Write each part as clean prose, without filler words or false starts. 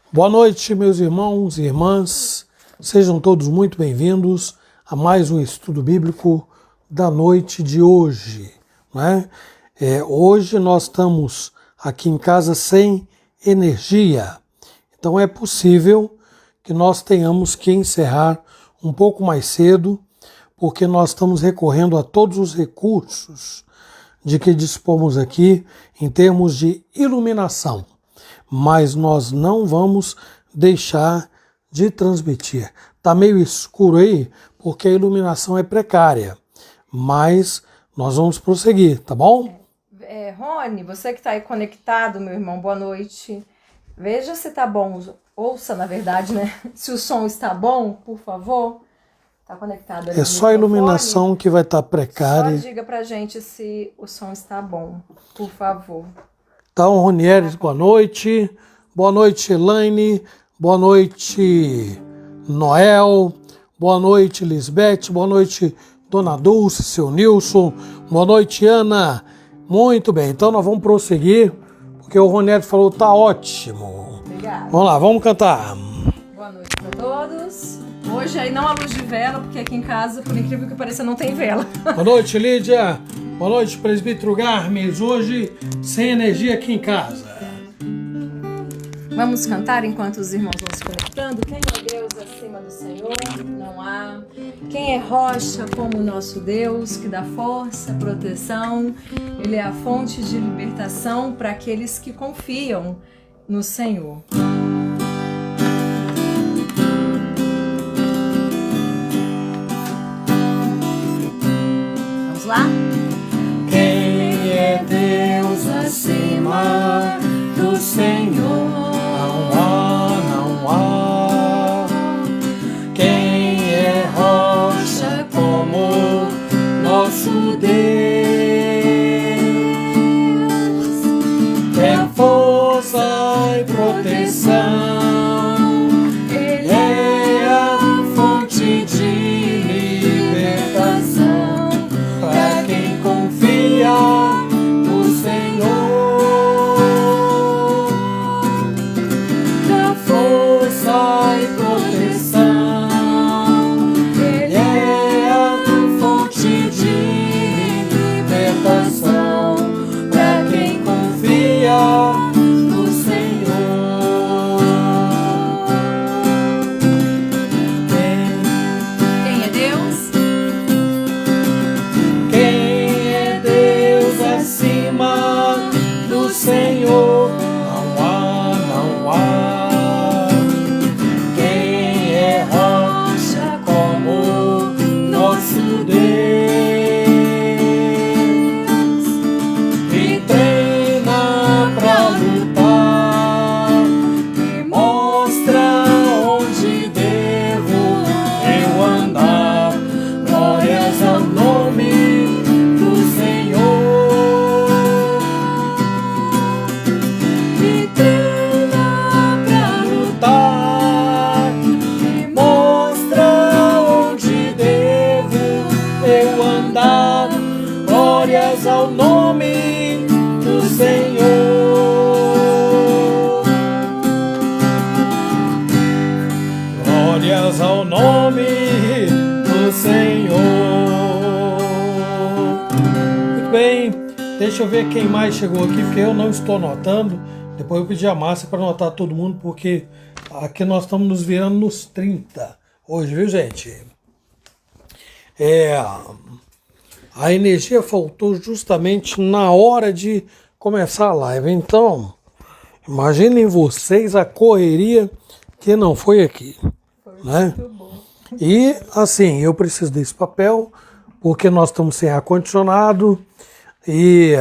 Boa noite, meus irmãos e irmãs. Sejam todos muito bem-vindos a mais um estudo bíblico da noite de hoje. Né? Hoje nós estamos aqui em casa sem energia, então é possível que nós tenhamos que encerrar um pouco mais cedo, porque nós estamos recorrendo a todos os recursos de que dispomos aqui em termos de iluminação. Mas nós não vamos deixar de transmitir. Está meio escuro aí, porque a iluminação é precária, mas nós vamos prosseguir, tá bom? Rony, você que está aí conectado, meu irmão, boa noite. Veja se tá bom, ouça na verdade, né? Se o som está bom, por favor. Tá conectado ali. É só a iluminação que vai estar precária. Só diga pra gente se o som está bom, por favor. Então, Ronieres, boa noite. Boa noite, Elaine. Boa noite, Noel. Boa noite, Lisbeth. Boa noite, Dona Dulce, seu Nilson. Boa noite, Ana. Muito bem, então nós vamos prosseguir, porque o Ronieres falou tá ótimo. Obrigada. Vamos lá, vamos cantar. Boa noite pra todos. Hoje aí não a luz de vela, porque aqui em casa, por incrível que pareça, não tem vela. Boa noite, Lídia. Boa noite, presbítero Garmes. Hoje, sem energia aqui em casa. Vamos cantar enquanto os irmãos vão se conectando. Quem é Deus acima do Senhor? Não há. Quem é rocha como o nosso Deus, que dá força, proteção? Ele é a fonte de libertação para aqueles que confiam no Senhor. Vamos lá? Quem é Deus acima do Senhor? Não há. Quem é rocha como nosso Deus? É força e proteção. Ele é a fonte de libertação para quem confia no Senhor. Da força e proteção. Ele é a fonte de libertação para quem confia no Senhor. Quem é Deus? Quem é Deus acima do Senhor? Não há. Quem é rocha como nosso Deus? E treina pra lutar, e mostra onde devo eu andar. Glórias ao nome do Senhor. Me treina pra lutar, me mostra onde devo eu andar. Glórias ao nome do Senhor. Glórias ao nome do Senhor. Muito bem, deixa eu ver quem mais chegou aqui, porque eu não estou anotando. Depois eu pedi a Márcia para anotar todo mundo, porque aqui nós estamos nos virando nos 30 hoje, viu, gente? A energia faltou justamente na hora de começar a live. Então, imaginem vocês a correria que não foi aqui, né? Muito bom. E assim, eu preciso desse papel porque nós estamos sem ar-condicionado e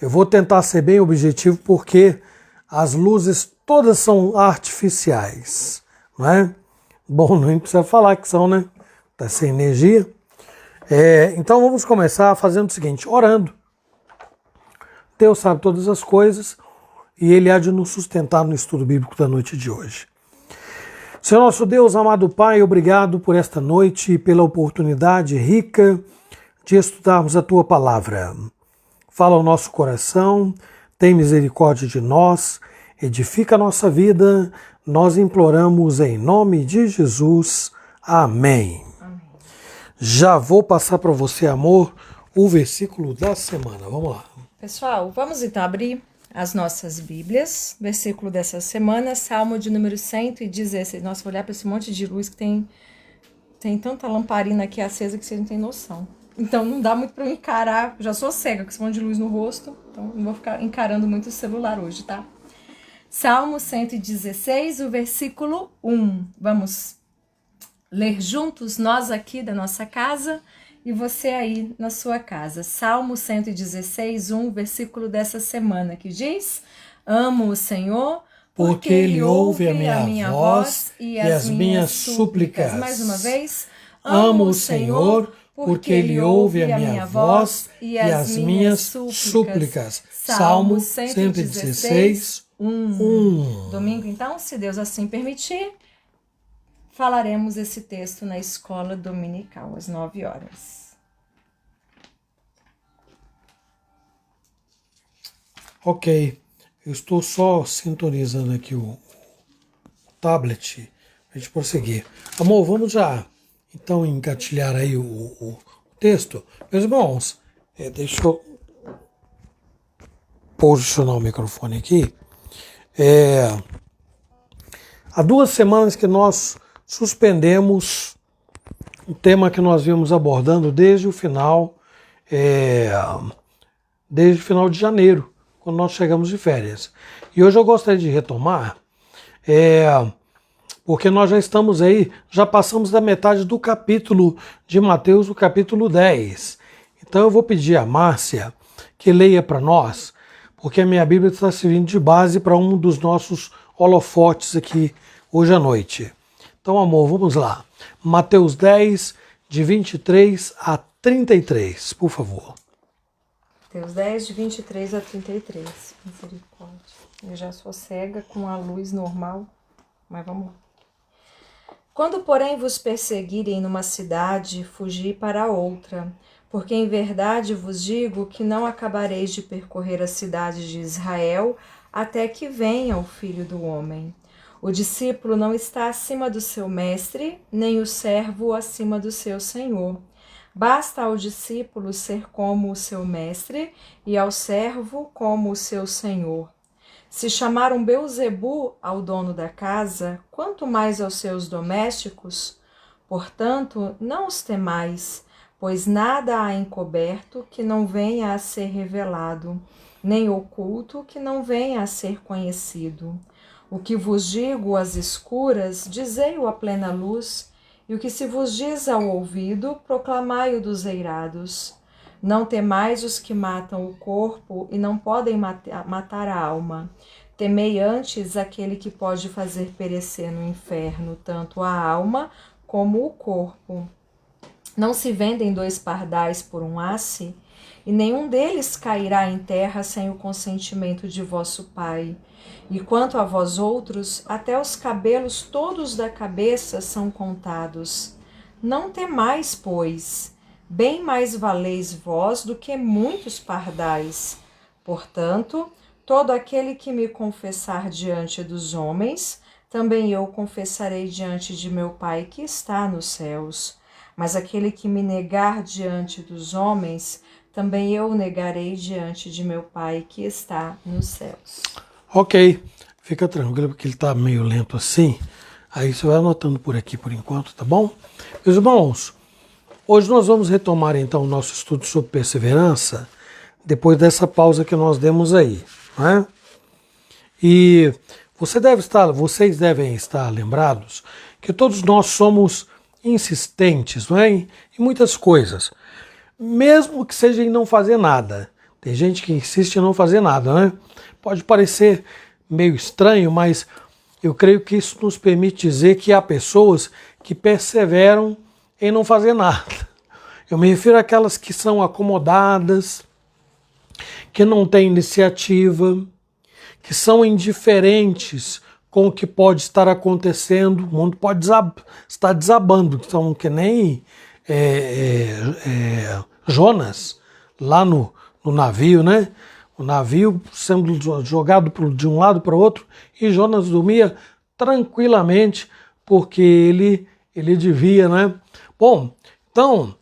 eu vou tentar ser bem objetivo porque as luzes todas são artificiais, não é? Bom, nem precisa falar que são, né? Tá sem energia. Então vamos começar fazendo o seguinte, orando. Deus sabe todas as coisas e Ele há de nos sustentar no estudo bíblico da noite de hoje. Senhor nosso Deus, amado Pai, obrigado por esta noite e pela oportunidade rica de estudarmos a Tua Palavra. Fala ao nosso coração, tem misericórdia de nós, edifica a nossa vida, nós imploramos em nome de Jesus. Amém. Amém. Já vou passar para você, amor, o versículo da semana. Vamos lá. Pessoal, vamos então abrir as nossas Bíblias. Versículo dessa semana, Salmo de número 116. Nossa, vou olhar para esse monte de luz que tem tanta lamparina aqui acesa que vocês não têm noção. Então não dá muito para eu encarar. Já sou cega com esse monte de luz no rosto, então não vou ficar encarando muito o celular hoje, tá? Salmo 116, o versículo 1. Vamos ler juntos, nós aqui da nossa casa e você aí na sua casa. Salmo 116, 1, versículo dessa semana, que diz: Amo o Senhor, porque Ele ouve a minha voz e as minhas súplicas. Mais uma vez. Amo o Senhor, porque Ele ouve a minha voz e as minhas súplicas. Salmo 116, 1. Domingo, então, se Deus assim permitir, falaremos esse texto na escola dominical, às 9 horas. Ok, eu estou só sintonizando aqui o tablet para a gente prosseguir. Amor, vamos já então engatilhar aí o texto. Meus irmãos, deixa eu posicionar o microfone aqui. Há 2 semanas que nós suspendemos o tema que nós vimos abordando desde o final de janeiro, quando nós chegamos de férias. E hoje eu gostaria de retomar, porque nós já estamos aí, já passamos da metade do capítulo de Mateus, o capítulo 10. Então eu vou pedir a Márcia que leia para nós, porque a minha Bíblia está servindo de base para um dos nossos holofotes aqui hoje à noite. Então, amor, vamos lá. Mateus 10, de 23 a 33, por favor. Mateus 10, de 23 a 33. Misericórdia. Eu já sou cega com a luz normal, mas vamos lá. Quando, porém, vos perseguirem numa cidade, fugi para outra, porque em verdade vos digo que não acabareis de percorrer as cidades de Israel até que venha o Filho do Homem. O discípulo não está acima do seu mestre, nem o servo acima do seu senhor. Basta ao discípulo ser como o seu mestre e ao servo como o seu senhor. Se chamaram Beelzebu ao dono da casa, quanto mais aos seus domésticos? Portanto, não os temais, pois nada há encoberto que não venha a ser revelado, nem oculto que não venha a ser conhecido. O que vos digo às escuras, dizei-o à plena luz, e o que se vos diz ao ouvido, proclamai-o dos eirados. Não temais os que matam o corpo e não podem matar a alma. Temei antes aquele que pode fazer perecer no inferno tanto a alma como o corpo. Não se vendem 2 pardais por um asse, e nenhum deles cairá em terra sem o consentimento de vosso Pai. E quanto a vós outros, até os cabelos todos da cabeça são contados. Não temais, pois, bem mais valeis vós do que muitos pardais. Portanto, todo aquele que me confessar diante dos homens, também eu confessarei diante de meu Pai que está nos céus. Mas aquele que me negar diante dos homens, também eu o negarei diante de meu Pai que está nos céus. Ok, fica tranquilo porque ele está meio lento assim. Aí você vai anotando por aqui por enquanto, tá bom? Meus irmãos, hoje nós vamos retomar então o nosso estudo sobre perseverança, depois dessa pausa que nós demos aí, não é? E vocês devem estar lembrados que todos nós somos insistentes, não é? Em muitas coisas, mesmo que seja em não fazer nada. Tem gente que insiste em não fazer nada, né? Pode parecer meio estranho, mas eu creio que isso nos permite dizer que há pessoas que perseveram em não fazer nada. Eu me refiro àquelas que são acomodadas, que não têm iniciativa, que são indiferentes com o que pode estar acontecendo. O mundo pode estar desabando, são que nem Jonas, lá no navio, né? o navio sendo jogado de um lado para o outro, e Jonas dormia tranquilamente, porque ele devia, né? Bom, então,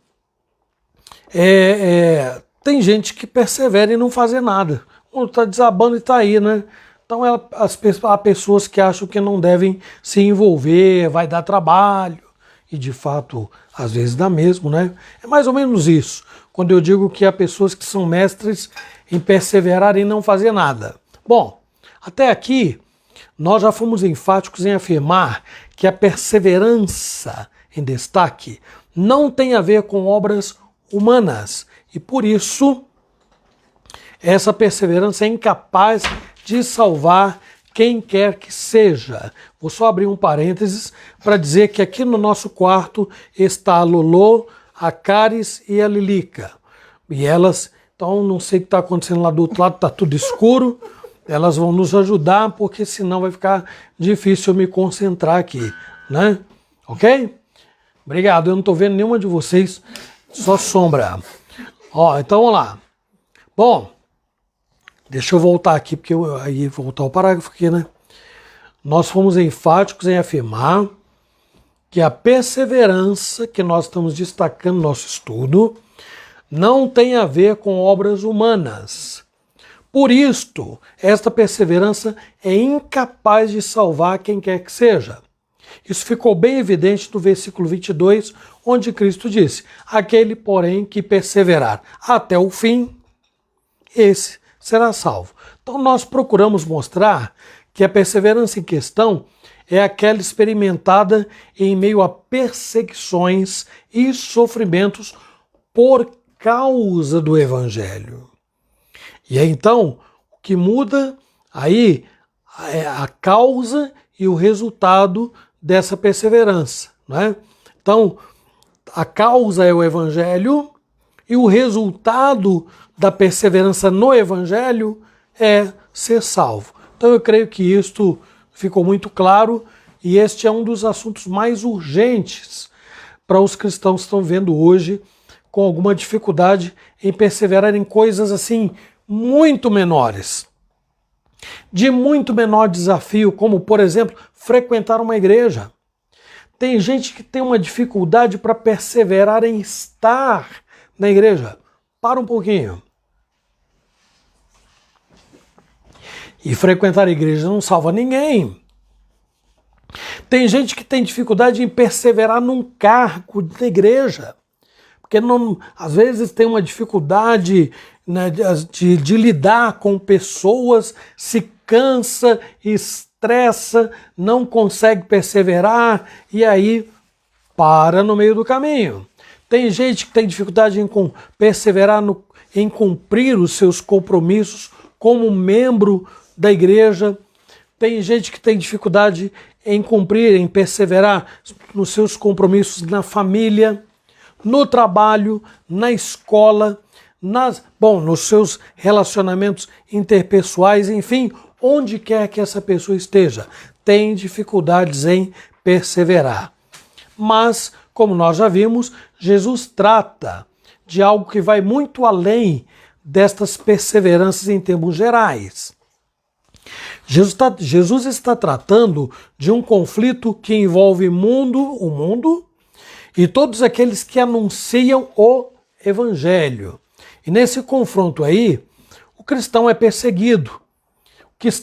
tem gente que persevera em não fazer nada. O mundo está desabando e está aí, né? Então há pessoas que acham que não devem se envolver, vai dar trabalho, e de fato, às vezes dá mesmo, né? É mais ou menos isso, quando eu digo que há pessoas que são mestres em perseverar e não fazer nada. Bom, até aqui nós já fomos enfáticos em afirmar que a perseverança em destaque não tem a ver com obras humanas, e por isso essa perseverança é incapaz de salvar quem quer que seja. Vou só abrir um parênteses para dizer que aqui no nosso quarto está a Lolô, a Caris e a Lilica. E elas, então não sei o que está acontecendo lá do outro lado, está tudo escuro. Elas vão nos ajudar, porque senão vai ficar difícil eu me concentrar aqui, né? Ok? Obrigado, eu não estou vendo nenhuma de vocês, só sombra. Ó, então vamos lá. Bom, deixa eu voltar aqui, porque aí voltar o parágrafo aqui, né? Nós fomos enfáticos em afirmar que a perseverança que nós estamos destacando no nosso estudo não tem a ver com obras humanas. Por isto, esta perseverança é incapaz de salvar quem quer que seja. Isso ficou bem evidente no versículo 22, onde Cristo disse: aquele, porém, que perseverar até o fim, esse será salvo. Então nós procuramos mostrar que a perseverança em questão é aquela experimentada em meio a perseguições e sofrimentos por causa do Evangelho. E aí, então, o que muda aí é a causa e o resultado dessa perseverança, né? Então, a causa é o Evangelho e o resultado da perseverança no Evangelho é ser salvo. Então eu creio que isto ficou muito claro, e este é um dos assuntos mais urgentes para os cristãos que estão vendo hoje com alguma dificuldade em perseverar em coisas assim muito menores, de muito menor desafio, como, por exemplo, frequentar uma igreja. Tem gente que tem uma dificuldade para perseverar em estar na igreja. Para um pouquinho. E frequentar a igreja não salva ninguém. Tem gente que tem dificuldade em perseverar num cargo da igreja, porque não, às vezes tem uma dificuldade, né, de lidar com pessoas, se cansa, estressa, não consegue perseverar e aí para no meio do caminho. Tem gente que tem dificuldade em perseverar em cumprir os seus compromissos como membro da igreja. Tem gente que tem dificuldade em cumprir, em perseverar nos seus compromissos na família, no trabalho, na escola, nos seus relacionamentos interpessoais, enfim, onde quer que essa pessoa esteja, tem dificuldades em perseverar. Mas, como nós já vimos, Jesus trata de algo que vai muito além destas perseveranças em termos gerais. Jesus está tratando de um conflito que envolve o mundo e todos aqueles que anunciam o Evangelho. E nesse confronto aí, o cristão é perseguido,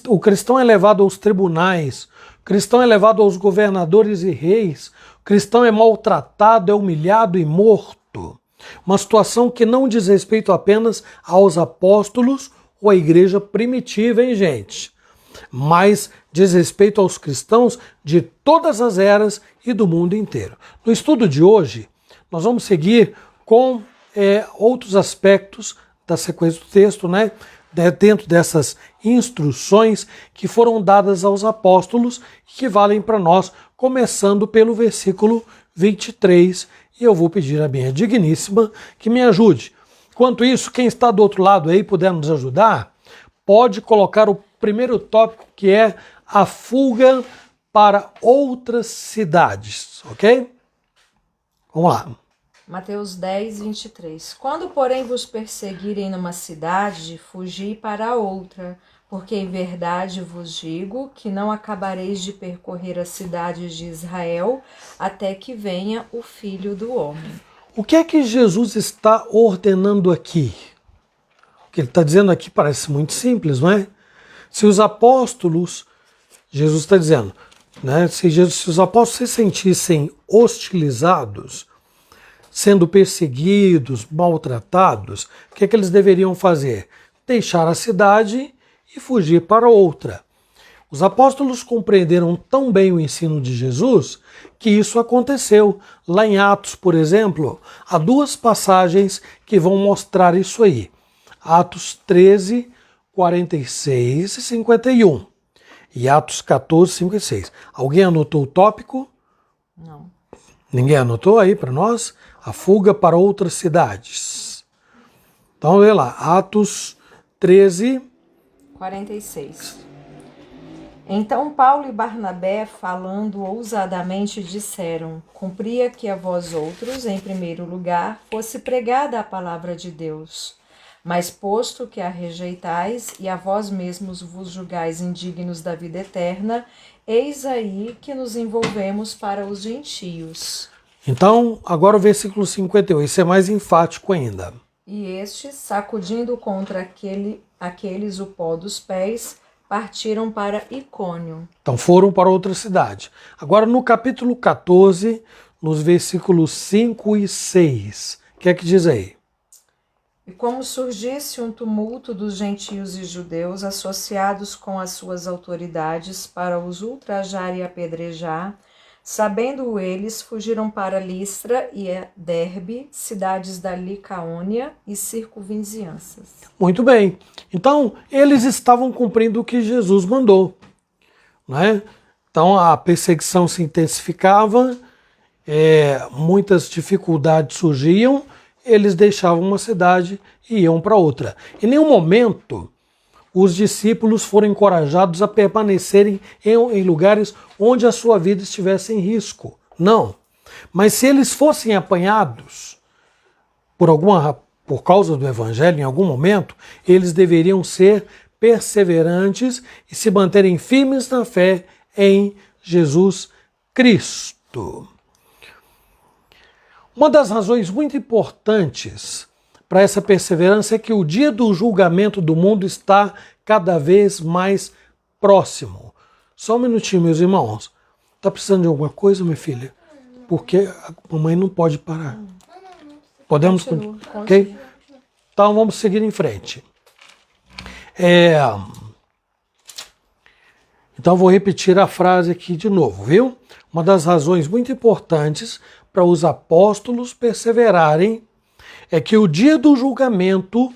o cristão é levado aos tribunais, o cristão é levado aos governadores e reis, o cristão é maltratado, é humilhado e morto. Uma situação que não diz respeito apenas aos apóstolos ou à igreja primitiva, hein, gente? Mas diz respeito aos cristãos de todas as eras e do mundo inteiro. No estudo de hoje, nós vamos seguir com outros aspectos da sequência do texto, né? Dentro dessas instruções que foram dadas aos apóstolos e que valem para nós, começando pelo versículo 23, e eu vou pedir à minha digníssima que me ajude. Enquanto isso, quem está do outro lado aí puder nos ajudar, pode colocar o primeiro tópico, que é a fuga para outras cidades, ok? Vamos lá. Mateus 10, 23. Quando, porém, vos perseguirem numa cidade, fugi para outra, porque em verdade vos digo que não acabareis de percorrer as cidades de Israel até que venha o Filho do Homem. O que é que Jesus está ordenando aqui? O que ele está dizendo aqui parece muito simples, não é? Se os apóstolos, Jesus está dizendo, né? Se os apóstolos se sentissem hostilizados, sendo perseguidos, maltratados, o que é que eles deveriam fazer? Deixar a cidade e fugir para outra. Os apóstolos compreenderam tão bem o ensino de Jesus que isso aconteceu. Lá em Atos, por exemplo, há duas passagens que vão mostrar isso aí. Atos 13, 46 e 51. E Atos 14, 5 e 6. Alguém anotou o tópico? Não. Ninguém anotou aí para nós? A fuga para outras cidades. Então, vê lá, Atos 13, 46. Então Paulo e Barnabé, falando ousadamente, disseram: cumpria que a vós outros, em primeiro lugar, fosse pregada a palavra de Deus. Mas posto que a rejeitais e a vós mesmos vos julgais indignos da vida eterna, eis aí que nos envolvemos para os gentios. Então, agora o versículo 58, isso é mais enfático ainda. E estes, sacudindo contra aqueles o pó dos pés, partiram para Icônio. Então foram para outra cidade. Agora no capítulo 14, nos versículos 5 e 6, o que é que diz aí? E como surgisse um tumulto dos gentios e judeus associados com as suas autoridades para os ultrajar e apedrejar, sabendo eles, fugiram para Listra e Derbe, cidades da Licaônia e circunvizinhanças. Muito bem. Então, eles estavam cumprindo o que Jesus mandou, né? Então, a perseguição se intensificava, muitas dificuldades surgiam, eles deixavam uma cidade e iam para outra. Em nenhum momento os discípulos foram encorajados a permanecerem em lugares onde a sua vida estivesse em risco. Não. Mas se eles fossem apanhados por causa do Evangelho em algum momento, eles deveriam ser perseverantes e se manterem firmes na fé em Jesus Cristo. Uma das razões muito importantes para essa perseverança é que o dia do julgamento do mundo está cada vez mais próximo. Só um minutinho, meus irmãos. Tá precisando de alguma coisa, minha filha? Porque a mamãe não pode parar. Podemos? Ok? Então vamos seguir em frente. Então vou repetir a frase aqui de novo, viu? Uma das razões muito importantes para os apóstolos perseverarem é que o dia do julgamento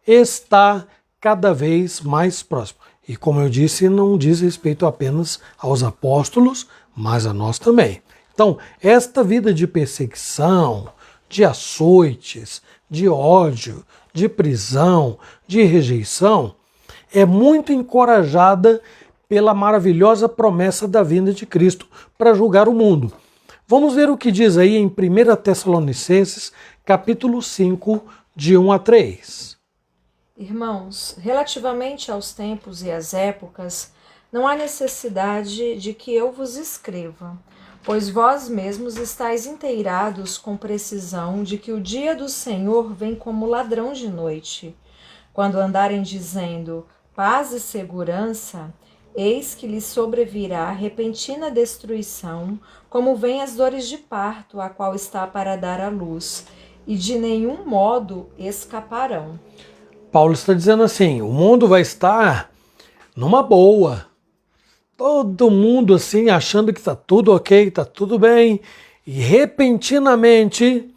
está cada vez mais próximo. E como eu disse, não diz respeito apenas aos apóstolos, mas a nós também. Então, esta vida de perseguição, de açoites, de ódio, de prisão, de rejeição, é muito encorajada pela maravilhosa promessa da vinda de Cristo para julgar o mundo. Vamos ver o que diz aí em 1 Tessalonicenses, capítulo 5, de 1 a 3. Irmãos, relativamente aos tempos e às épocas, não há necessidade de que eu vos escreva, pois vós mesmos estáis inteirados com precisão de que o dia do Senhor vem como ladrão de noite. Quando andarem dizendo paz e segurança, eis que lhes sobrevirá repentina destruição, como vêm as dores de parto, a qual está para dar à luz, e de nenhum modo escaparão. Paulo está dizendo assim, o mundo vai estar numa boa. Todo mundo assim achando que está tudo ok, está tudo bem. E repentinamente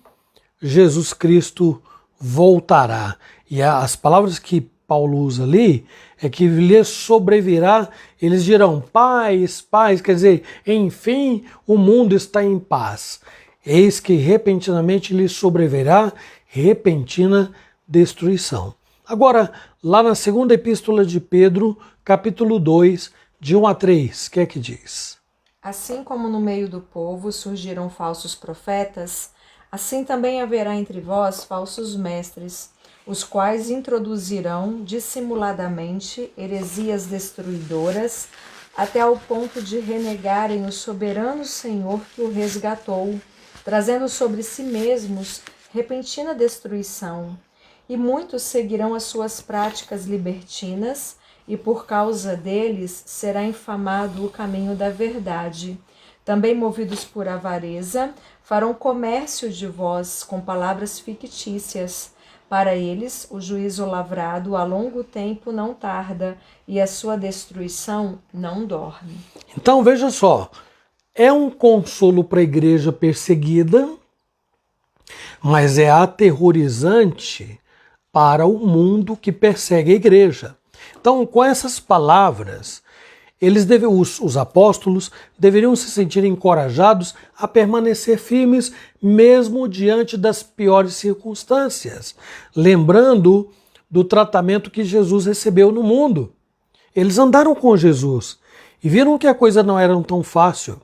Jesus Cristo voltará. E as palavras que Paulo usa ali é que lhes sobrevirá, eles dirão paz, paz, quer dizer, enfim o mundo está em paz. Eis que repentinamente lhes sobrevirá repentina destruição. Agora, lá na segunda epístola de Pedro, capítulo 2, de 1 a 3, o que é que diz? Assim como no meio do povo surgiram falsos profetas, Assim também haverá entre vós falsos mestres, os quais introduzirão dissimuladamente heresias destruidoras, até ao ponto de renegarem o soberano Senhor que o resgatou, trazendo sobre si mesmos repentina destruição. E muitos seguirão as suas práticas libertinas, e por causa deles será infamado o caminho da verdade. Também movidos por avareza, farão comércio de vós com palavras fictícias. Para eles, o juízo lavrado a longo tempo não tarda, e a sua destruição não dorme. Então veja só, é um consolo para a igreja perseguida, mas é aterrorizante para o mundo que persegue a igreja. Então, com essas palavras, os apóstolos deveriam se sentir encorajados a permanecer firmes mesmo diante das piores circunstâncias, lembrando do tratamento que Jesus recebeu no mundo. Eles andaram com Jesus e viram que a coisa não era tão fácil.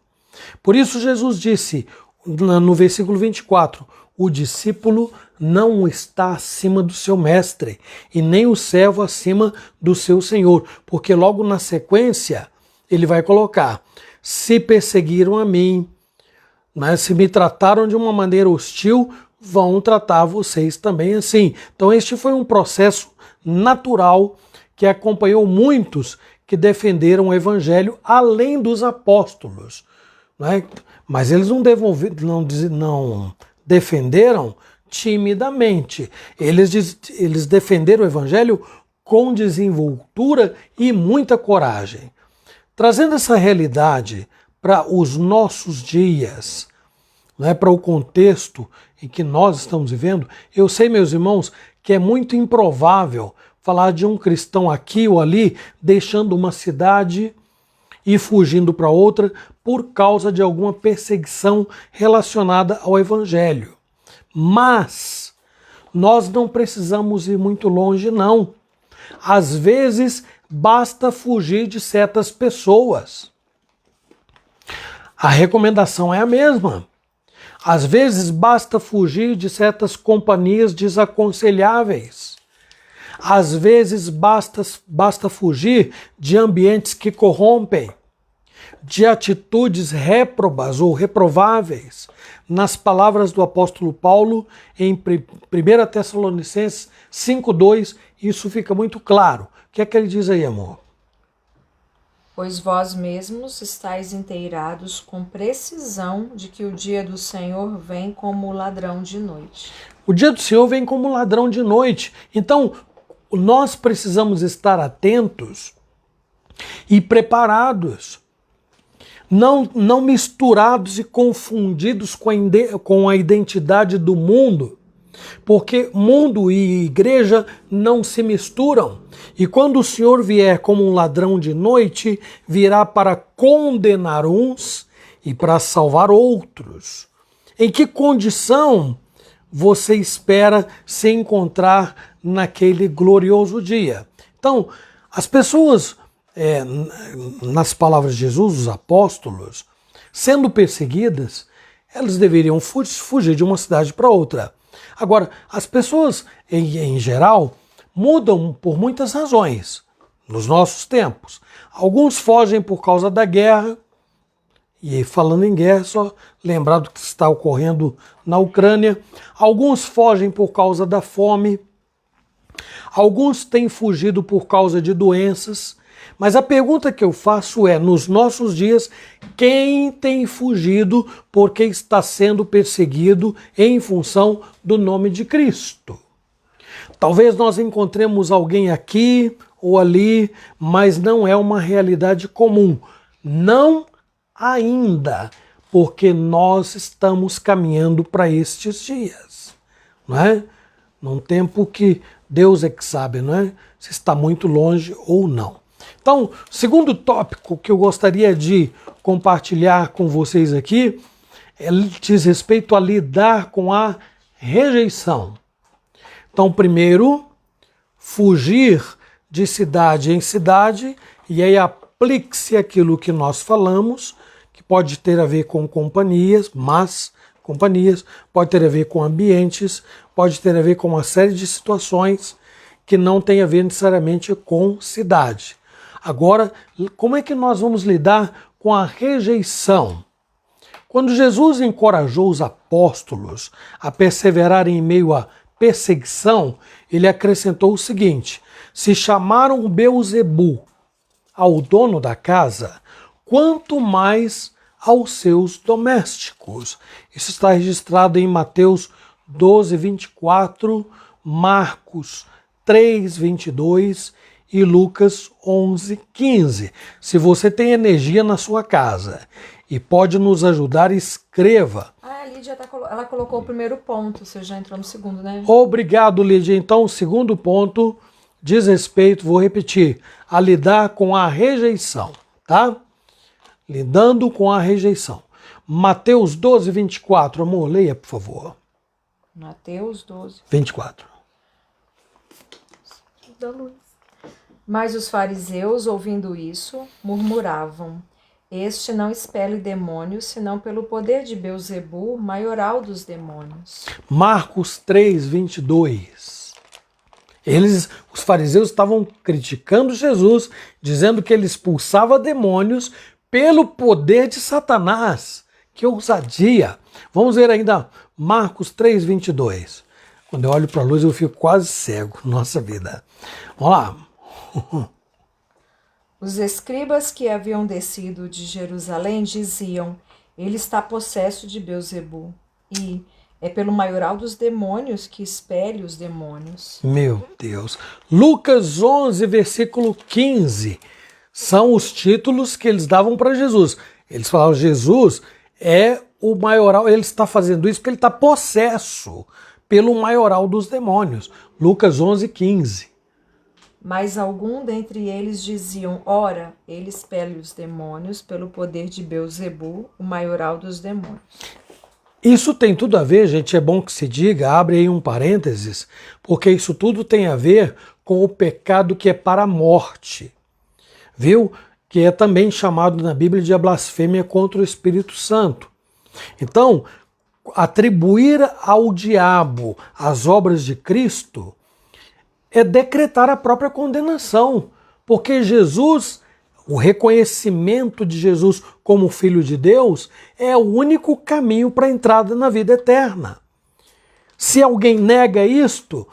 Por isso Jesus disse no versículo 24, o discípulo não está acima do seu mestre, e nem o servo acima do seu senhor, porque logo na sequência ele vai colocar, se perseguiram a mim, mas se me trataram de uma maneira hostil, vão tratar vocês também assim. Então este foi um processo natural que acompanhou muitos que defenderam o evangelho além dos apóstolos, né? Mas eles não defenderam timidamente. Eles defenderam o evangelho com desenvoltura e muita coragem. Trazendo essa realidade para os nossos dias, né, para o contexto em que nós estamos vivendo, eu sei, meus irmãos, que é muito improvável falar de um cristão aqui ou ali deixando uma cidade e fugindo para outra por causa de alguma perseguição relacionada ao evangelho. Mas nós não precisamos ir muito longe, não. Às vezes basta fugir de certas pessoas. A recomendação é a mesma. Às vezes basta fugir de certas companhias desaconselháveis. Às vezes basta fugir de ambientes que corrompem, de atitudes réprobas ou reprováveis. Nas palavras do apóstolo Paulo, em 1 Tessalonicenses 5,2, isso fica muito claro. O que é que ele diz aí, amor? Pois vós mesmos estáis inteirados com precisão de que o dia do Senhor vem como ladrão de noite. O dia do Senhor vem como ladrão de noite. Então, nós precisamos estar atentos e preparados. Não misturados e confundidos com a identidade do mundo, porque mundo e igreja não se misturam. E quando o Senhor vier como um ladrão de noite, virá para condenar uns e para salvar outros. Em que condição você espera se encontrar naquele glorioso dia? Então, as pessoas, nas palavras de Jesus, os apóstolos, sendo perseguidas, elas deveriam fugir de uma cidade para outra. Agora, as pessoas, em geral, mudam por muitas razões nos nossos tempos. Alguns fogem por causa da guerra, e falando em guerra, só lembrar do que está ocorrendo na Ucrânia. Alguns fogem por causa da fome, alguns têm fugido por causa de doenças. Mas a pergunta que eu faço é, nos nossos dias, quem tem fugido porque está sendo perseguido em função do nome de Cristo? Talvez nós encontremos alguém aqui ou ali, mas não é uma realidade comum. Não ainda, porque nós estamos caminhando para estes dias, não é? Num tempo que Deus é que sabe, não é? Se está muito longe ou não. Então, segundo tópico que eu gostaria de compartilhar com vocês aqui, diz respeito a lidar com a rejeição. Então, primeiro, fugir de cidade em cidade, e aí aplique-se aquilo que nós falamos, que pode ter a ver com companhias, mas companhias, pode ter a ver com ambientes, pode ter a ver com uma série de situações que não tem a ver necessariamente com cidade. Agora, como é que nós vamos lidar com a rejeição? Quando Jesus encorajou os apóstolos a perseverarem em meio à perseguição, ele acrescentou o seguinte: se chamaram Beelzebu ao dono da casa, quanto mais aos seus domésticos. Isso está registrado em Mateus 12, 24, Marcos 3, 22 e Lucas 11, 15. Se você tem energia na sua casa e pode nos ajudar, escreva. A Lídia ela colocou o primeiro ponto, você já entrou no segundo, né? Obrigado, Lídia. Então, o segundo ponto diz respeito, vou repetir, a lidar com a rejeição, tá? Lidando com a rejeição. Mateus 12, 24. Amor, leia, por favor. Mateus 12. 24. Da luz. Mas os fariseus, ouvindo isso, murmuravam: este não expele demônios, senão pelo poder de Beelzebu, maioral dos demônios. Marcos 3, 22. Os fariseus estavam criticando Jesus, dizendo que ele expulsava demônios pelo poder de Satanás. Que ousadia! Vamos ver ainda Marcos 3, 22. Quando eu olho para a luz eu fico quase cego. Nossa vida. Vamos lá. Os escribas que haviam descido de Jerusalém diziam: ele está possesso de Beelzebu, e é pelo maioral dos demônios que expele os demônios. Meu Deus. Lucas 11, versículo 15. São os títulos que eles davam para Jesus. Eles falavam: Jesus é o maioral, ele está fazendo isso porque ele está possesso pelo maioral dos demônios. Lucas 11, 15. Mas algum dentre eles diziam: ora, ele expele os demônios pelo poder de Beelzebu, o maioral dos demônios. Isso tem tudo a ver, gente, é bom que se diga, abre aí um parênteses, porque isso tudo tem a ver com o pecado que é para a morte, viu? Que é também chamado na Bíblia de a blasfêmia contra o Espírito Santo. Então, atribuir ao diabo as obras de Cristo é decretar a própria condenação, porque Jesus, o reconhecimento de Jesus como Filho de Deus é o único caminho para a entrada na vida eterna. Se alguém nega isto,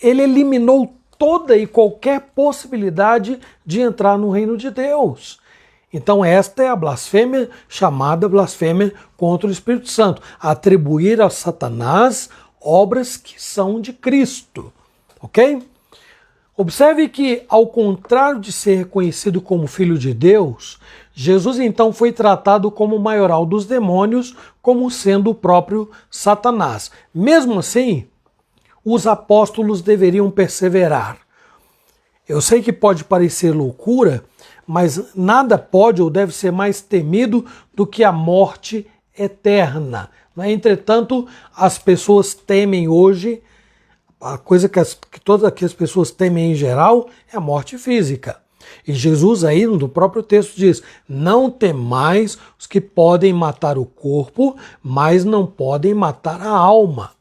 ele eliminou toda e qualquer possibilidade de entrar no reino de Deus. Então esta é a blasfêmia, chamada blasfêmia contra o Espírito Santo, atribuir a Satanás obras que são de Cristo, ok? Observe que, ao contrário de ser reconhecido como Filho de Deus, Jesus então foi tratado como o maioral dos demônios, como sendo o próprio Satanás. Mesmo assim, os apóstolos deveriam perseverar. Eu sei que pode parecer loucura, mas nada pode ou deve ser mais temido do que a morte eterna. Entretanto, as pessoas temem hoje, a coisa que todas as pessoas temem em geral é a morte física. E Jesus aí no próprio texto diz: não temais os que podem matar o corpo, mas não podem matar a alma.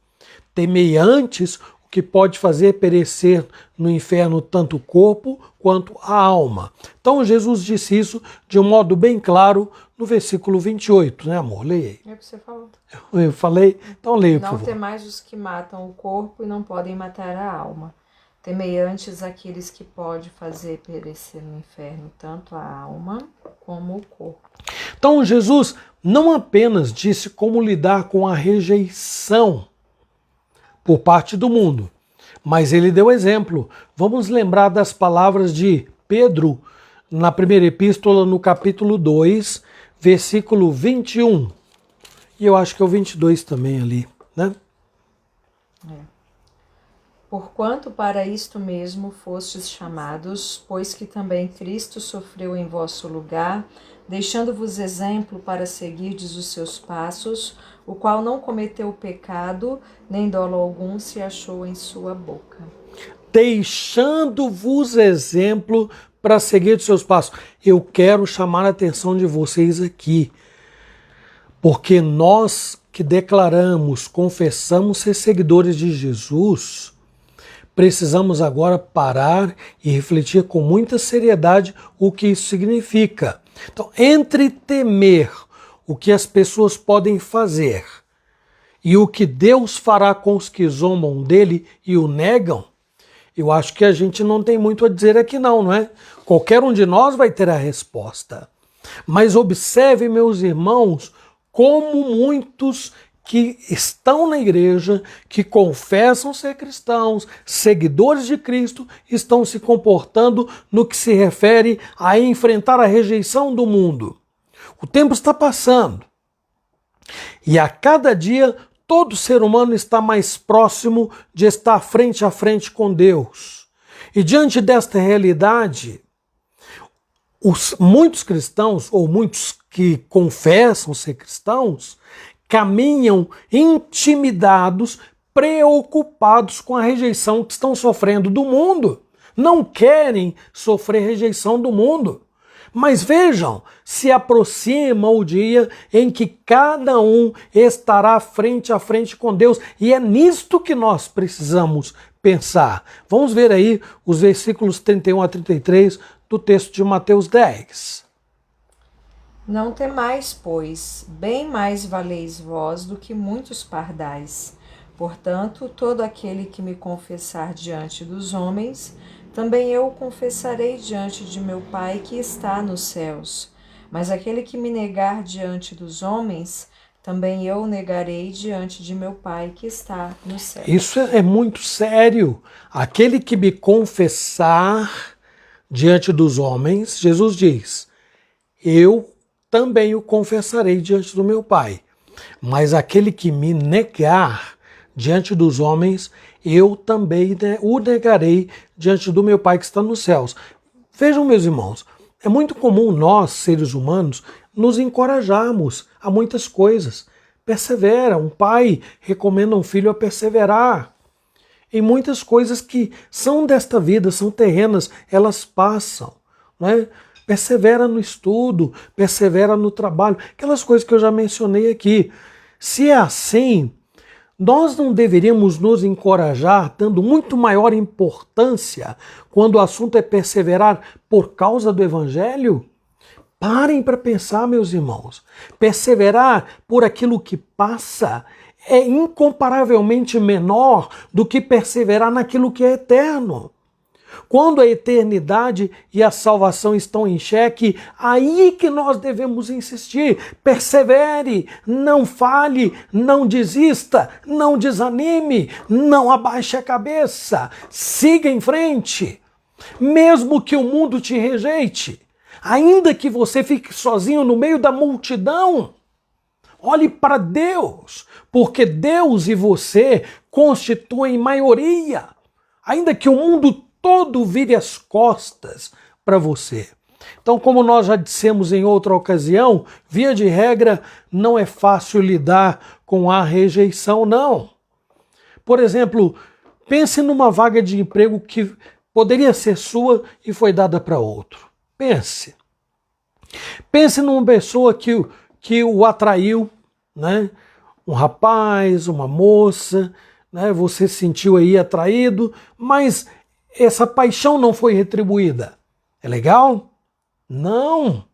Temei antes o que pode fazer perecer no inferno tanto o corpo quanto a alma. Então Jesus disse isso de um modo bem claro no versículo 28, né, amor? Leia aí. É o que você falou. Eu falei? Então leia, por favor. Não temais os que matam o corpo e não podem matar a alma. Temei antes aqueles que podem fazer perecer no inferno tanto a alma como o corpo. Então Jesus não apenas disse como lidar com a rejeição por parte do mundo, mas ele deu exemplo. Vamos lembrar das palavras de Pedro na primeira epístola, no capítulo 2, versículo 21. E eu acho que é o 22 também ali, né? Porquanto para isto mesmo fostes chamados, pois que também Cristo sofreu em vosso lugar, deixando-vos exemplo para seguirdes os seus passos, o qual não cometeu pecado, nem dolo algum se achou em sua boca. Deixando-vos exemplo para seguir os seus passos. Eu quero chamar a atenção de vocês aqui, porque nós que declaramos, confessamos ser seguidores de Jesus, precisamos agora parar e refletir com muita seriedade o que isso significa. Então, entre temer o que as pessoas podem fazer e o que Deus fará com os que zombam dele e o negam, eu acho que a gente não tem muito a dizer aqui não é? Qualquer um de nós vai ter a resposta. Mas observe, meus irmãos, como muitos que estão na igreja, que confessam ser cristãos, seguidores de Cristo, estão se comportando no que se refere a enfrentar a rejeição do mundo. O tempo está passando e a cada dia todo ser humano está mais próximo de estar frente a frente com Deus. E diante desta realidade, muitos cristãos, ou muitos que confessam ser cristãos, caminham intimidados, preocupados com a rejeição que estão sofrendo do mundo. Não querem sofrer rejeição do mundo. Mas vejam, se aproxima o dia em que cada um estará frente a frente com Deus. E é nisto que nós precisamos pensar. Vamos ver aí os versículos 31 a 33 do texto de Mateus 10. Não temais, pois, bem mais valeis vós do que muitos pardais. Portanto, todo aquele que me confessar diante dos homens, também eu o confessarei diante de meu Pai que está nos céus. Mas aquele que me negar diante dos homens, também eu o negarei diante de meu Pai que está nos céus. Isso é muito sério. Aquele que me confessar diante dos homens, Jesus diz, eu também o confessarei diante do meu Pai. Mas aquele que me negar diante dos homens, eu também o negarei diante do meu Pai que está nos céus. Vejam, meus irmãos, é muito comum nós, seres humanos, nos encorajarmos a muitas coisas. Persevera, um pai recomenda um filho a perseverar. Em muitas coisas que são desta vida, são terrenas, elas passam, não é? Persevera no estudo, persevera no trabalho, aquelas coisas que eu já mencionei aqui. Se é assim, nós não deveríamos nos encorajar, dando muito maior importância quando o assunto é perseverar por causa do Evangelho? Parem para pensar, meus irmãos. Perseverar por aquilo que passa é incomparavelmente menor do que perseverar naquilo que é eterno. Quando a eternidade e a salvação estão em xeque, aí que nós devemos insistir. Persevere, não falhe, não desista, não desanime, não abaixe a cabeça, siga em frente. Mesmo que o mundo te rejeite, ainda que você fique sozinho no meio da multidão, olhe para Deus, porque Deus e você constituem maioria, ainda que o mundo todo vire as costas para você. Então, como nós já dissemos em outra ocasião, via de regra, não é fácil lidar com a rejeição, não. Por exemplo, pense numa vaga de emprego que poderia ser sua e foi dada para outro. Pense. Pense numa pessoa que o atraiu, né? Um rapaz, uma moça, né? Você se sentiu aí atraído, mas essa paixão não foi retribuída. É legal? Não.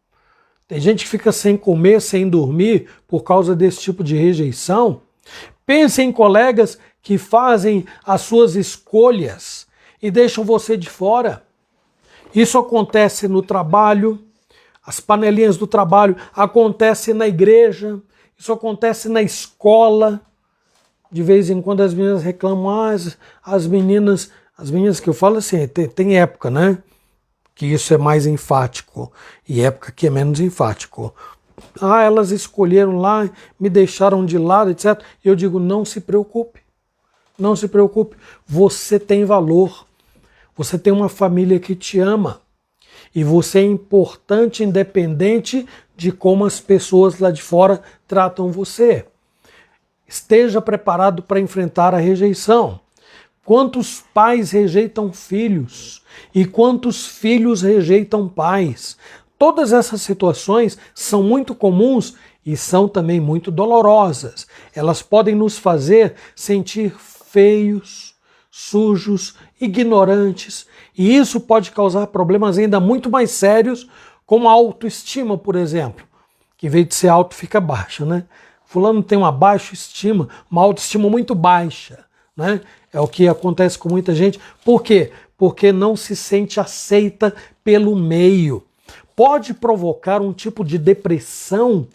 Tem gente que fica sem comer, sem dormir por causa desse tipo de rejeição. Pense em colegas que fazem as suas escolhas e deixam você de fora. Isso acontece no trabalho, as panelinhas do trabalho, acontece na igreja, isso acontece na escola. De vez em quando as meninas reclamam, as meninas que eu falo assim, tem época, né? Que isso é mais enfático e época que é menos enfático. Elas escolheram lá, me deixaram de lado, etc. E eu digo, não se preocupe. Não se preocupe. Você tem valor. Você tem uma família que te ama. E você é importante, independente de como as pessoas lá de fora tratam você. Esteja preparado para enfrentar a rejeição. Quantos pais rejeitam filhos e quantos filhos rejeitam pais? Todas essas situações são muito comuns e são também muito dolorosas. Elas podem nos fazer sentir feios, sujos, ignorantes, e isso pode causar problemas ainda muito mais sérios, como a autoestima, por exemplo, que em vez de ser alto fica baixa, né? Fulano tem uma baixa estima, uma autoestima muito baixa, né? É o que acontece com muita gente. Por quê? Porque não se sente aceita pelo meio. Pode provocar um tipo de depressão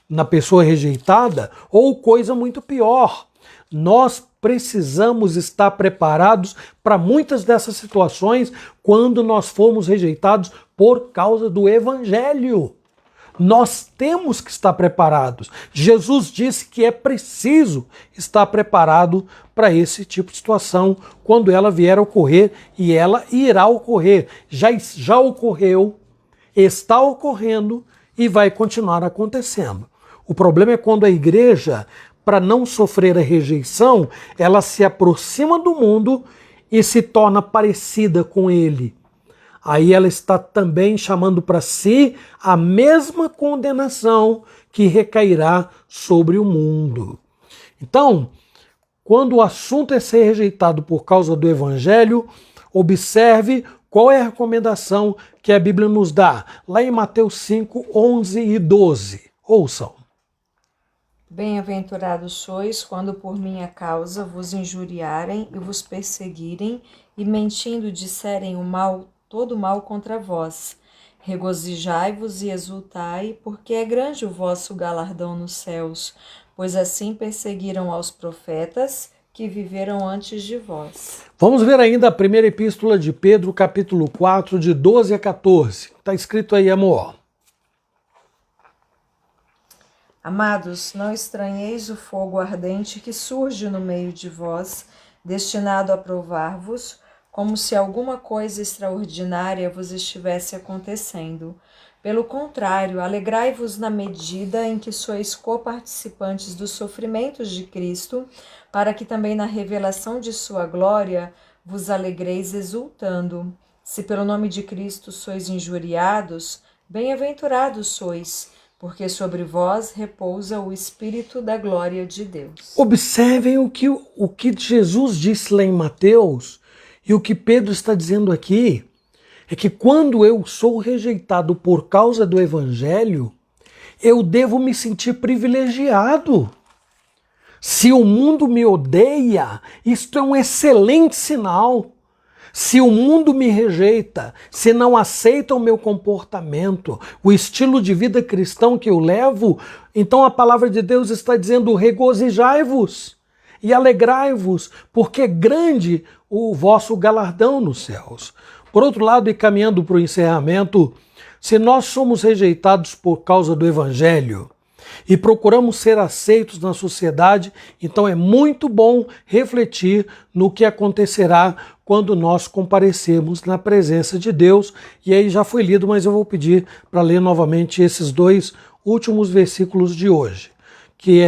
na pessoa rejeitada ou coisa muito pior. Nós precisamos estar preparados para muitas dessas situações quando nós formos rejeitados por causa do Evangelho. Nós temos que estar preparados. Jesus disse que é preciso estar preparado para esse tipo de situação quando ela vier a ocorrer, e ela irá ocorrer. Já ocorreu, está ocorrendo e vai continuar acontecendo. O problema é quando a igreja, para não sofrer a rejeição, ela se aproxima do mundo e se torna parecida com ele. Aí ela está também chamando para si a mesma condenação que recairá sobre o mundo. Então, quando o assunto é ser rejeitado por causa do Evangelho, observe qual é a recomendação que a Bíblia nos dá, lá em Mateus 5, 11 e 12. Ouçam. Bem-aventurados sois quando por minha causa vos injuriarem e vos perseguirem e mentindo disserem todo mal contra vós. Regozijai-vos e exultai, porque é grande o vosso galardão nos céus, pois assim perseguiram aos profetas que viveram antes de vós. Vamos ver ainda a primeira epístola de Pedro, capítulo 4, de 12 a 14. Está escrito aí, amor. Amados, não estranheis o fogo ardente que surge no meio de vós, destinado a provar-vos, como se alguma coisa extraordinária vos estivesse acontecendo. Pelo contrário, alegrai-vos na medida em que sois coparticipantes dos sofrimentos de Cristo, para que também na revelação de sua glória vos alegreis exultando. Se pelo nome de Cristo sois injuriados, bem-aventurados sois, porque sobre vós repousa o Espírito da glória de Deus. Observem o que Jesus disse lá em Mateus. E o que Pedro está dizendo aqui é que quando eu sou rejeitado por causa do Evangelho, eu devo me sentir privilegiado. Se o mundo me odeia, isto é um excelente sinal. Se o mundo me rejeita, se não aceita o meu comportamento, o estilo de vida cristão que eu levo, então a palavra de Deus está dizendo: regozijai-vos e alegrai-vos, porque é grande o vosso galardão nos céus. Por outro lado, e caminhando para o encerramento, se nós somos rejeitados por causa do Evangelho e procuramos ser aceitos na sociedade, então é muito bom refletir no que acontecerá quando nós comparecermos na presença de Deus. E aí já foi lido, mas eu vou pedir para ler novamente esses dois últimos versículos de hoje, que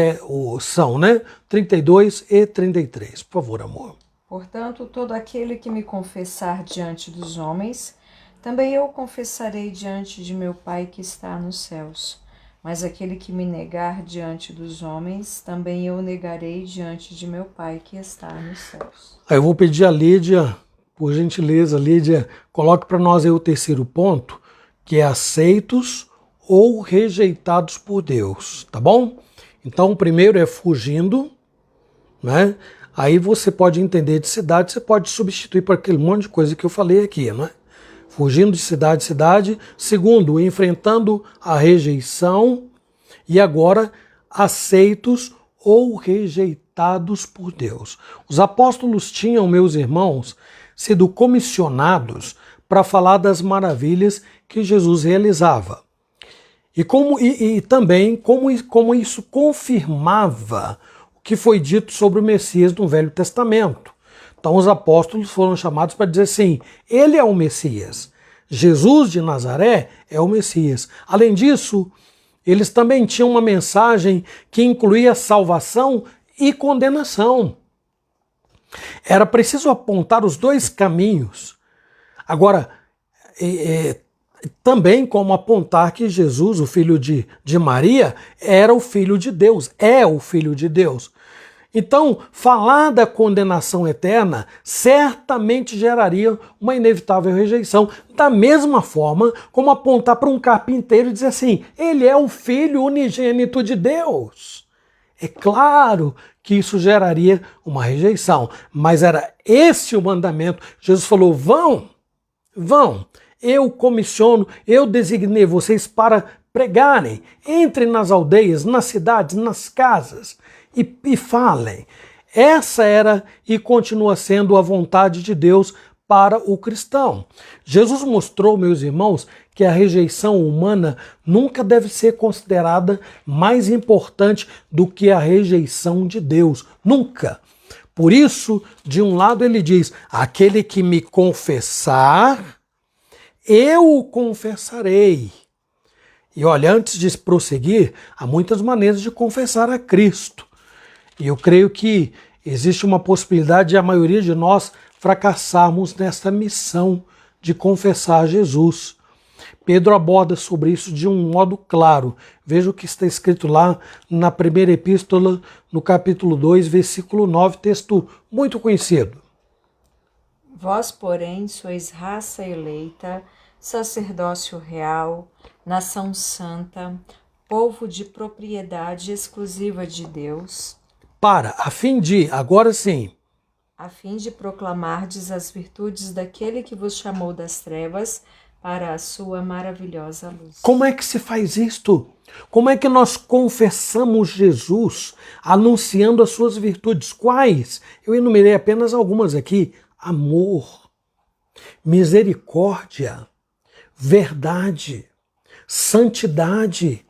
são 32 e 33. Por favor, amor. Portanto, todo aquele que me confessar diante dos homens, também eu confessarei diante de meu Pai que está nos céus. Mas aquele que me negar diante dos homens, também eu negarei diante de meu Pai que está nos céus. Aí eu vou pedir a Lídia, por gentileza, Lídia, coloque para nós aí o terceiro ponto, que é aceitos ou rejeitados por Deus, tá bom? Então o primeiro é fugindo, né? Aí você pode entender de cidade, você pode substituir por aquele monte de coisa que eu falei aqui, né? Fugindo de cidade em cidade. Segundo, enfrentando a rejeição. E agora, aceitos ou rejeitados por Deus. Os apóstolos tinham, meus irmãos, sido comissionados para falar das maravilhas que Jesus realizava. E também como isso confirmava o que foi dito sobre o Messias no Velho Testamento. Então os apóstolos foram chamados para dizer assim: ele é o Messias. Jesus de Nazaré é o Messias. Além disso, eles também tinham uma mensagem que incluía salvação e condenação. Era preciso apontar os dois caminhos. Agora, também como apontar que Jesus, o filho de Maria, era o filho de Deus, é o filho de Deus. Então, falar da condenação eterna certamente geraria uma inevitável rejeição. Da mesma forma como apontar para um carpinteiro e dizer assim, ele é o filho unigênito de Deus. É claro que isso geraria uma rejeição, mas era esse o mandamento. Jesus falou, vão, eu comissiono, eu designei vocês para pregarem, entrem nas aldeias, nas cidades, nas casas, e falem. Essa era e continua sendo a vontade de Deus para o cristão. Jesus mostrou, meus irmãos, que a rejeição humana nunca deve ser considerada mais importante do que a rejeição de Deus. Nunca. Por isso, de um lado ele diz, aquele que me confessar, eu o confessarei. E olha, antes de prosseguir, há muitas maneiras de confessar a Cristo. E eu creio que existe uma possibilidade de a maioria de nós fracassarmos nessa missão de confessar a Jesus. Pedro aborda sobre isso de um modo claro. Veja o que está escrito lá na primeira epístola, no capítulo 2, versículo 9, texto muito conhecido. Vós, porém, sois raça eleita, sacerdócio real, nação santa, povo de propriedade exclusiva de Deus, A fim de proclamardes as virtudes daquele que vos chamou das trevas para a sua maravilhosa luz. Como é que se faz isto? Como é que nós confessamos Jesus, anunciando as suas virtudes? Quais? Eu enumerei apenas algumas aqui. Amor, misericórdia, verdade, santidade,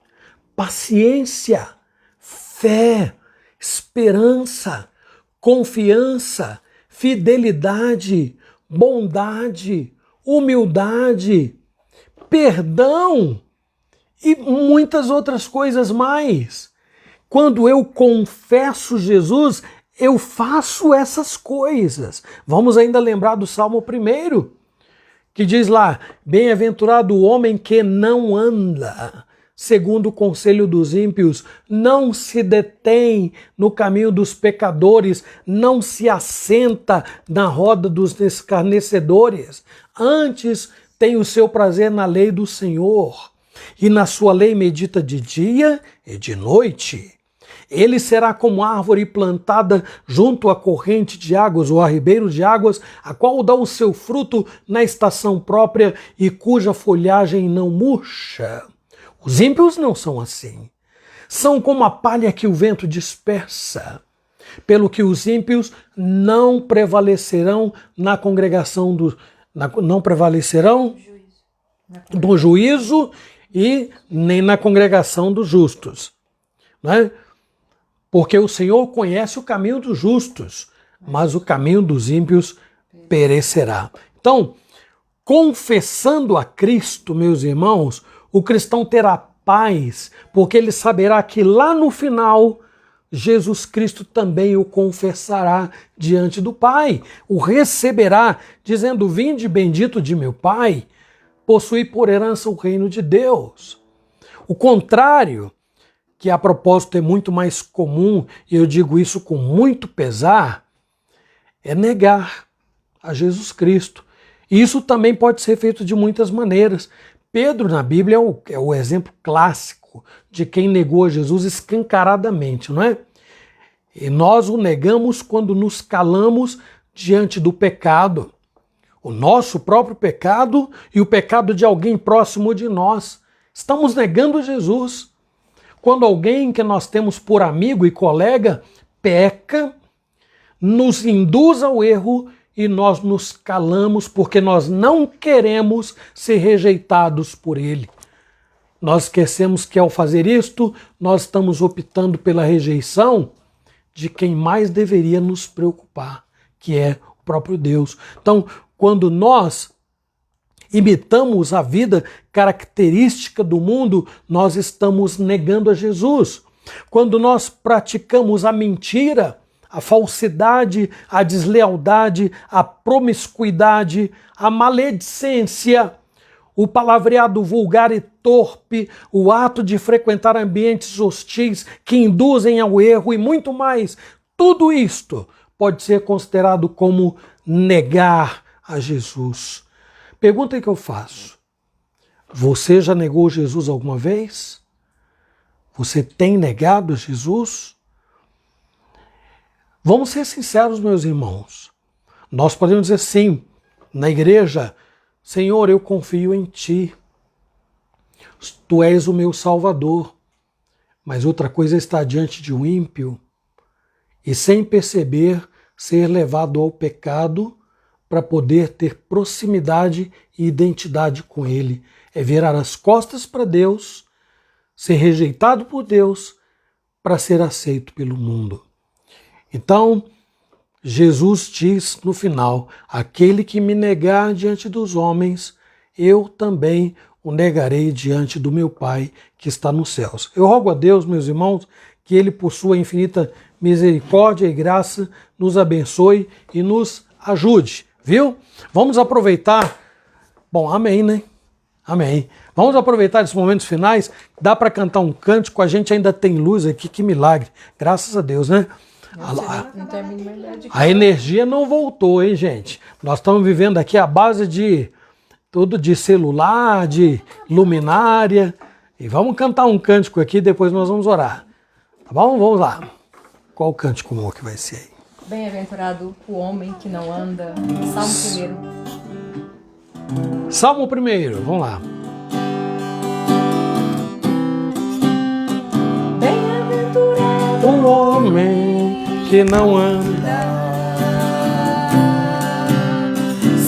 paciência, fé, esperança, confiança, fidelidade, bondade, humildade, perdão e muitas outras coisas mais. Quando eu confesso Jesus, eu faço essas coisas. Vamos ainda lembrar do Salmo 1, que diz lá, bem-aventurado o homem que não anda segundo o conselho dos ímpios, não se detém no caminho dos pecadores, não se assenta na roda dos escarnecedores, antes tem o seu prazer na lei do Senhor, e na sua lei medita de dia e de noite. Ele será como árvore plantada junto à corrente de águas ou a ribeiro de águas, a qual dá o seu fruto na estação própria e cuja folhagem não murcha. Os ímpios não são assim. São como a palha que o vento dispersa. Pelo que os ímpios não prevalecerão na congregação do juízo e nem na congregação dos justos. Não é? Porque o Senhor conhece o caminho dos justos, mas o caminho dos ímpios perecerá. Então, confessando a Cristo, meus irmãos, o cristão terá paz, porque ele saberá que lá no final, Jesus Cristo também o confessará diante do Pai, o receberá, dizendo, vinde bendito de meu Pai, possui por herança o reino de Deus. O contrário, que a propósito é muito mais comum, e eu digo isso com muito pesar, é negar a Jesus Cristo. E isso também pode ser feito de muitas maneiras. Pedro, na Bíblia, é o exemplo clássico de quem negou a Jesus escancaradamente, não é? E nós o negamos quando nos calamos diante do pecado, o nosso próprio pecado e o pecado de alguém próximo de nós. Estamos negando Jesus. Quando alguém que nós temos por amigo e colega peca, nos induz ao erro e nós nos calamos porque nós não queremos ser rejeitados por ele. Nós esquecemos que ao fazer isto, nós estamos optando pela rejeição de quem mais deveria nos preocupar, que é o próprio Deus. Então, quando nós imitamos a vida característica do mundo, nós estamos negando a Jesus. Quando nós praticamos a mentira, a falsidade, a deslealdade, a promiscuidade, a maledicência, o palavreado vulgar e torpe, o ato de frequentar ambientes hostis que induzem ao erro e muito mais. Tudo isto pode ser considerado como negar a Jesus. Pergunta que eu faço: você já negou Jesus alguma vez? Você tem negado a Jesus? Vamos ser sinceros, meus irmãos. Nós podemos dizer sim, na igreja: Senhor, eu confio em Ti. Tu és o meu Salvador. Mas outra coisa é estar diante de um ímpio e, sem perceber, ser levado ao pecado para poder ter proximidade e identidade com Ele. É virar as costas para Deus, ser rejeitado por Deus para ser aceito pelo mundo. Então, Jesus diz no final: aquele que me negar diante dos homens, eu também o negarei diante do meu Pai que está nos céus. Eu rogo a Deus, meus irmãos, que Ele, por sua infinita misericórdia e graça, nos abençoe e nos ajude, viu? Vamos aproveitar. Bom, amém, né? Amém. Vamos aproveitar esses momentos finais. Dá para cantar um cântico, a gente ainda tem luz aqui, que milagre. Graças a Deus, né? A energia não voltou, hein, gente? Nós estamos vivendo aqui a base de tudo de celular, de luminária. E vamos cantar um cântico aqui, depois nós vamos orar. Tá bom? Vamos lá. Qual cântico, amor, que vai ser aí? Bem-aventurado o homem que não anda. Salmo 1. Salmo 1, vamos lá. Bem-aventurado o homem que não anda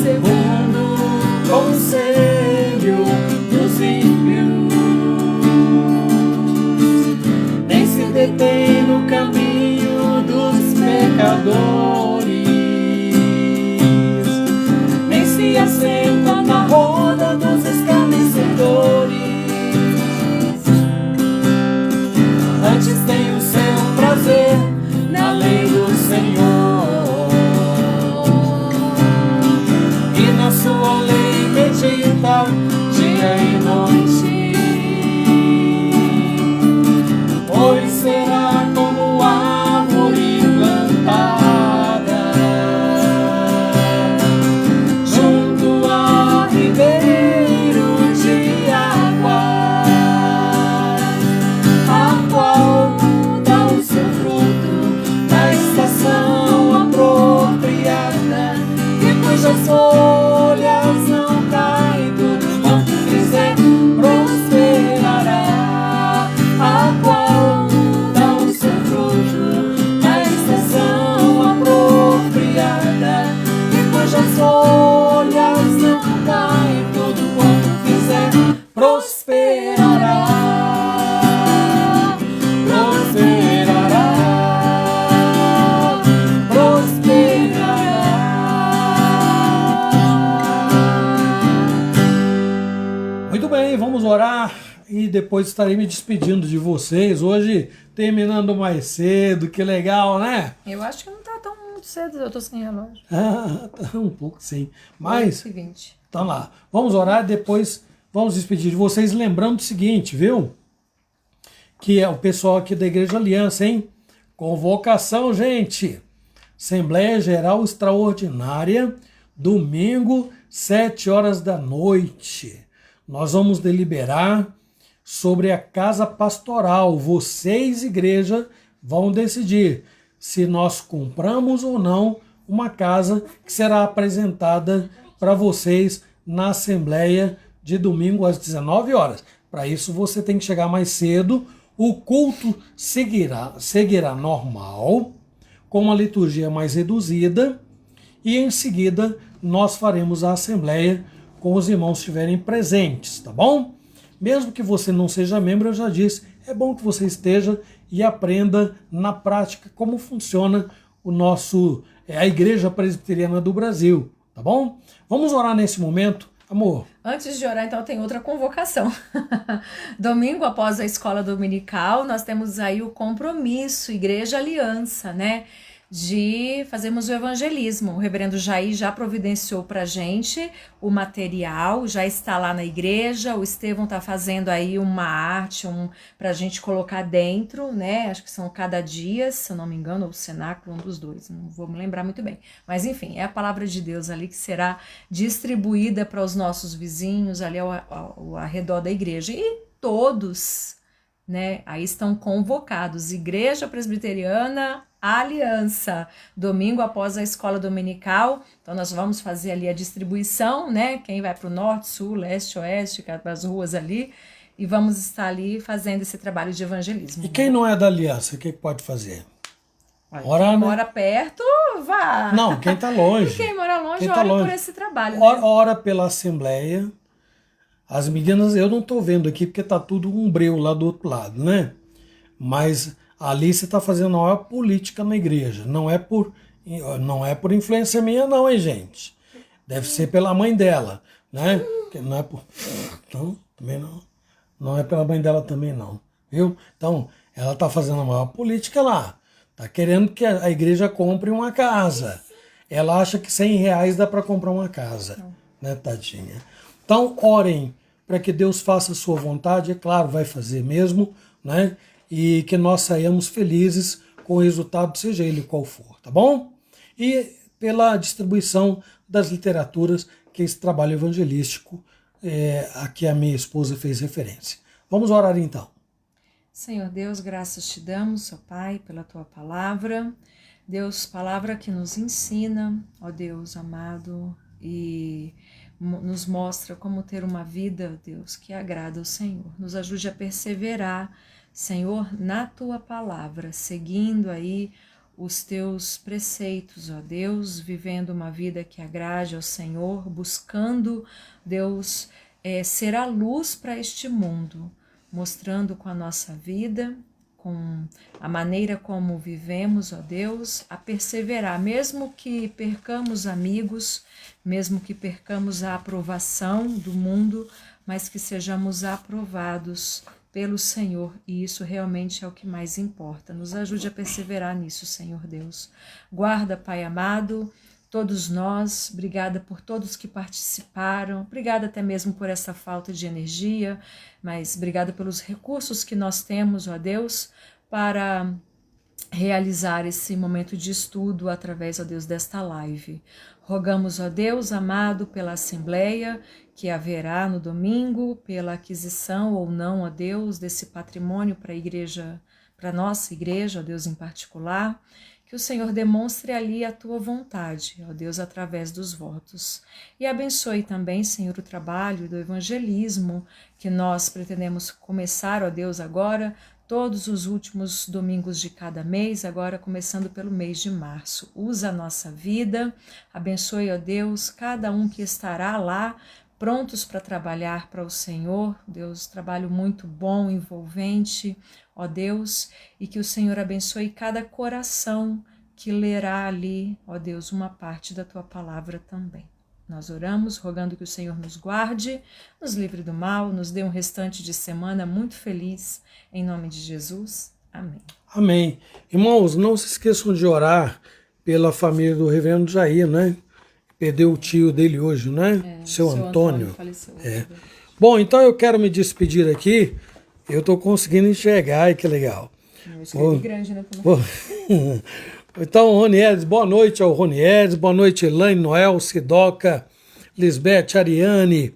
segundo o conselho dos ímpios, nem se detém no caminho dos pecadores, nem se assenta na roda dos escarnecedores. antes tem o seu prazer na lei do Senhor, e na sua lei medita dia e noite. Pois será como árvore plantada junto a ribeiro de água, a qual dá o seu fruto na estação apropriada, e cujas folhas não caem, tudo quanto fizer prosperará. A qual dá o seu fruto na estação apropriada, e cujas folhas não caem, tudo quanto fizer prosperará. Prosperará, prosperará. Muito bem, vamos orar e depois estarei me despedindo de vocês. Hoje terminando mais cedo, que legal, né? Eu acho que não tá tão muito cedo, eu tô sem relógio. Ah, tá um pouco sim. Mas, 8h20. então lá, vamos orar e depois vamos despedir de vocês. Lembrando o seguinte, viu? Que é o pessoal aqui da Igreja Aliança, hein? Convocação, gente! Assembleia Geral Extraordinária, domingo, 7h. Nós vamos deliberar sobre a casa pastoral. Vocês, igreja, vão decidir se nós compramos ou não uma casa que será apresentada para vocês na Assembleia de domingo às 19h. Para isso você tem que chegar mais cedo. O culto seguirá normal, com uma liturgia mais reduzida, e em seguida nós faremos a Assembleia com os irmãos estiverem presentes, tá bom? Mesmo que você não seja membro, eu já disse, é bom que você esteja e aprenda na prática como funciona a Igreja Presbiteriana do Brasil, tá bom? Vamos orar nesse momento, amor. Antes de orar, então, tem outra convocação. Domingo, após a escola dominical, nós temos aí o compromisso, Igreja Aliança, né? de fazermos o evangelismo. O reverendo Jair já providenciou para a gente o material, já está lá na igreja, o Estevão está fazendo aí uma arte para a gente colocar dentro, né? Acho que são cada dia, se eu não me engano, ou o cenáculo, um dos dois, não vou me lembrar muito bem. Mas enfim, é a palavra de Deus ali que será distribuída para os nossos vizinhos ali ao redor da igreja. E todos, né, aí estão convocados, Igreja Presbiteriana Aliança, domingo após a escola dominical, então nós vamos fazer ali a distribuição, né, quem vai para o norte, sul, leste, oeste, para as ruas ali, e vamos estar ali fazendo esse trabalho de evangelismo. E quem não é da aliança, o que pode fazer? Olha, quem mora perto, vá. Não, quem está longe. E quem mora longe, ora por esse trabalho. Ora pela Assembleia. As meninas, eu não estou vendo aqui porque está tudo um breu lá do outro lado, né? Mas ali você está fazendo a maior política na igreja. Não é por influência minha não, hein, gente? Deve ser pela mãe dela, né? Que não é por... Não, também não. Não é pela mãe dela também não, viu? Então, ela está fazendo a maior política lá. Está querendo que a igreja compre uma casa. Ela acha que R$100 dá para comprar uma casa, né, tadinha? Então, orem para que Deus faça a sua vontade, é claro, vai fazer mesmo, né? E que nós saímos felizes com o resultado, seja ele qual for, tá bom? E pela distribuição das literaturas, que é esse trabalho evangelístico a que a minha esposa fez referência. Vamos orar então. Senhor Deus, graças te damos, ó Pai, pela tua palavra. Deus, palavra que nos ensina, ó Deus amado, e nos mostra como ter uma vida, Deus, que agrada ao Senhor. Nos ajude a perseverar, Senhor, na tua palavra, seguindo aí os teus preceitos, ó Deus, vivendo uma vida que agrade ao Senhor, buscando, Deus, ser a luz para este mundo, mostrando com a nossa vida, com a maneira como vivemos, ó Deus, a perseverar, mesmo que percamos amigos, mesmo que percamos a aprovação do mundo, mas que sejamos aprovados pelo Senhor, e isso realmente é o que mais importa. Nos ajude a perseverar nisso, Senhor Deus. Guarda, Pai amado, todos nós, obrigada por todos que participaram, obrigada até mesmo por essa falta de energia, mas obrigada pelos recursos que nós temos, ó Deus, para realizar esse momento de estudo através, ó Deus, desta live. Rogamos, ó Deus amado, pela assembleia que haverá no domingo, pela aquisição ou não, ó Deus, desse patrimônio para a igreja, para a nossa igreja, ó Deus, em particular, que o Senhor demonstre ali a tua vontade, ó Deus, através dos votos. E abençoe também, Senhor, o trabalho do evangelismo que nós pretendemos começar, ó Deus, agora, todos os últimos domingos de cada mês, agora começando pelo mês de março. Usa a nossa vida, abençoe, ó Deus, cada um que estará lá, prontos para trabalhar para o Senhor. Deus, trabalho muito bom, envolvente, ó Deus, e que o Senhor abençoe cada coração que lerá ali, ó Deus, uma parte da tua palavra também. Nós oramos, rogando que o Senhor nos guarde, nos livre do mal, nos dê um restante de semana muito feliz, em nome de Jesus. Amém. Amém. Irmãos, não se esqueçam de orar pela família do reverendo Jair, né? Perdeu o tio dele hoje, né? Seu Antônio. Faleceu. Bom, então eu quero me despedir aqui. Eu estou conseguindo enxergar, ai que legal. Eu escrevi grande, né? Então, Roniedes, boa noite ao Roniedes, boa noite Elaine, Noel, Sidoca, Lisbeth, Ariane,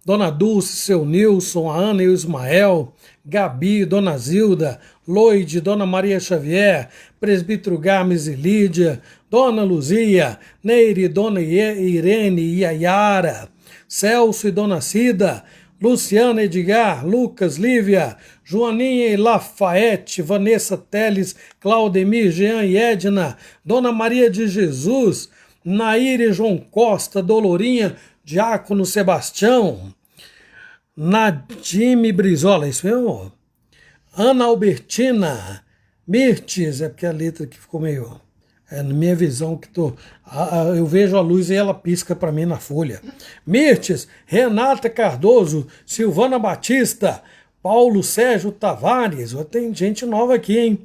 Dona Dulce, seu Nilson, a Ana e o Ismael, Gabi, Dona Zilda, Loide, Dona Maria Xavier, Presbítero Games e Lídia, Dona Luzia, Neire, Dona Irene e a Yara, Celso e Dona Cida, Luciana, Edgar, Lucas, Lívia, Joaninha e Lafayette, Vanessa Teles, Claudemir, Jean e Edna, Dona Maria de Jesus, Nair e João Costa, Dolorinha, Diácono Sebastião, Nadime Brizola, isso mesmo? Ana Albertina, Mirtes, é porque a letra aqui ficou meio... na minha visão que eu vejo a luz e ela pisca para mim na folha. Mirtes, Renata Cardoso, Silvana Batista, Paulo Sérgio Tavares, tem gente nova aqui, hein?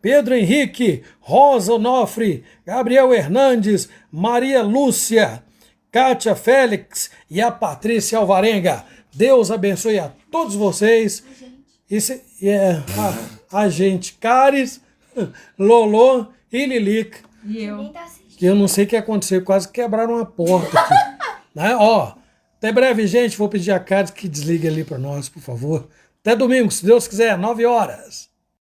Pedro Henrique, Rosa Onofre, Gabriel Hernandes, Maria Lúcia, Kátia Félix e a Patrícia Alvarenga. Deus abençoe a todos vocês. A gente, Caris, Lolo e Lilica. E eu. Que eu não sei o que aconteceu, quase quebraram uma porta aqui. Né? Ó, até breve, gente. Vou pedir a Caris que desligue ali para nós, por favor. Até domingo, se Deus quiser, 9 horas.